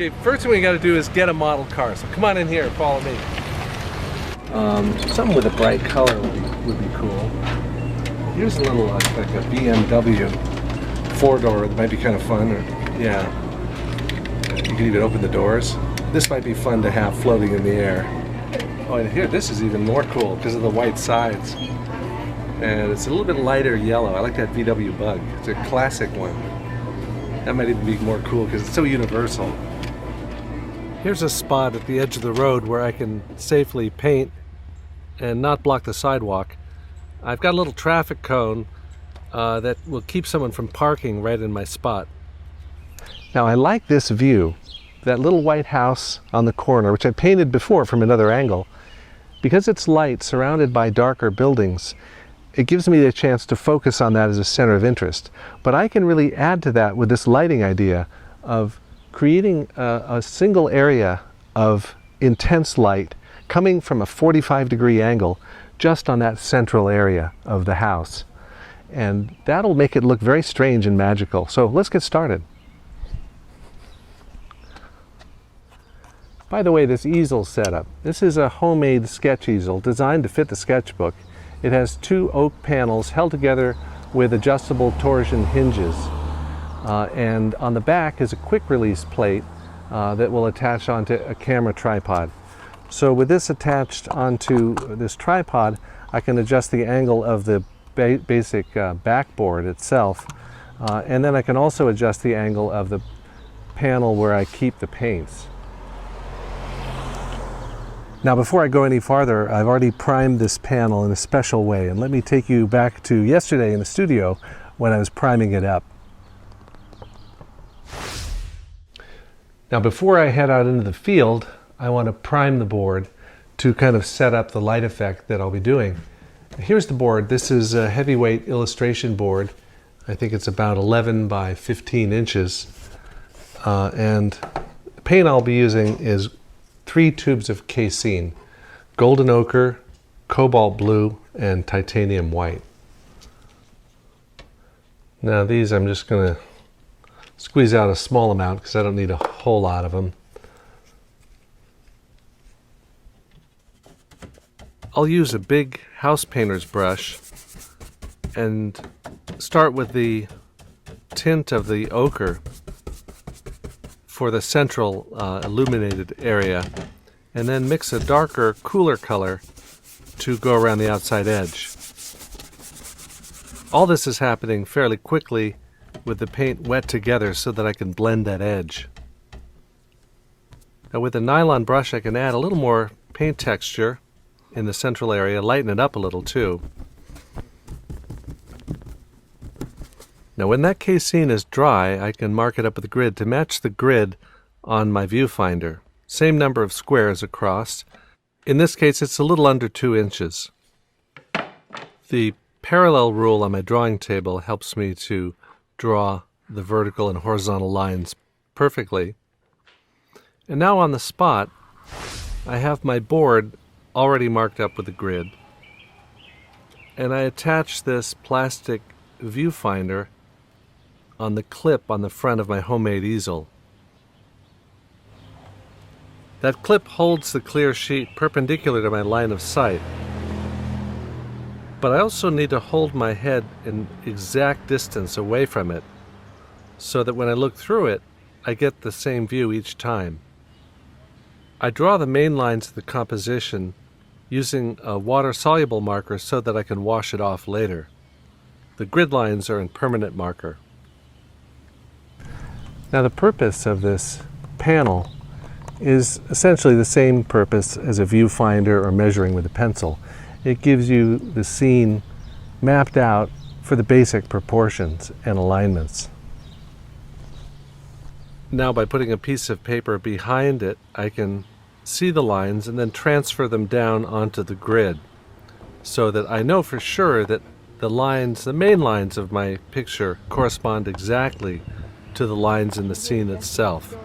Okay, first thing we got to do is get a model car. So come on in here, follow me. Something with a bright color would be cool. Here's a little like a BMW four-door that might be kind of fun. Or yeah, you can even open the doors. This might be fun to have floating in the air. Oh, and here, this is even more cool because of the white sides. And it's a little bit lighter yellow. I like that VW Bug. It's a classic one. That might even be more cool because it's so universal. Here's a spot at the edge of the road where I can safely paint and not block the sidewalk. I've got a little traffic cone that will keep someone from parking right in my spot. Now I like this view, that little white house on the corner, which I painted before from another angle. Because it's light, surrounded by darker buildings, it gives me the chance to focus on that as a center of interest. But I can really add to that with this lighting idea of creating a single area of intense light coming from a 45-degree angle just on that central area of the house. And that'll make it look very strange and magical. So let's get started. By the way, this easel setup, this is a homemade sketch easel designed to fit the sketchbook. It has two oak panels held together with adjustable torsion hinges. And on the back is a quick release plate that will attach onto a camera tripod. So with this attached onto this tripod, I can adjust the angle of the basic backboard itself. And then I can also adjust the angle of the panel where I keep the paints. Now before I go any farther, I've already primed this panel in a special way, and let me take you back to yesterday in the studio when I was priming it up. Now before I head out into the field, I want to prime the board to kind of set up the light effect that I'll be doing. Here's the board. This is a heavyweight illustration board. I think it's about 11 by 15 inches. And the paint I'll be using is 3 tubes of casein, golden ochre, cobalt blue, and titanium white. Now these I'm just going to squeeze out a small amount because I don't need a whole lot of them. I'll use a big house painter's brush and start with the tint of the ochre for the central illuminated area, and then mix a darker, cooler color to go around the outside edge. All this is happening fairly quickly with the paint wet together so that I can blend that edge. Now with a nylon brush I can add a little more paint texture in the central area, lighten it up a little too. Now when that casein is dry, I can mark it up with a grid to match the grid on my viewfinder. Same number of squares across. In this case it's a little under 2 inches. The parallel rule on my drawing table helps me to draw the vertical and horizontal lines perfectly. And now on the spot, I have my board already marked up with a grid. And I attach this plastic viewfinder on the clip on the front of my homemade easel. That clip holds the clear sheet perpendicular to my line of sight. But I also need to hold my head an exact distance away from it so that when I look through it, I get the same view each time. I draw the main lines of the composition using a water-soluble marker so that I can wash it off later. The grid lines are in permanent marker. Now the purpose of this panel is essentially the same purpose as a viewfinder or measuring with a pencil. It gives you the scene mapped out for the basic proportions and alignments. Now by putting a piece of paper behind it, I can see the lines and then transfer them down onto the grid so that I know for sure that the lines, the main lines of my picture correspond exactly to the lines in the scene itself.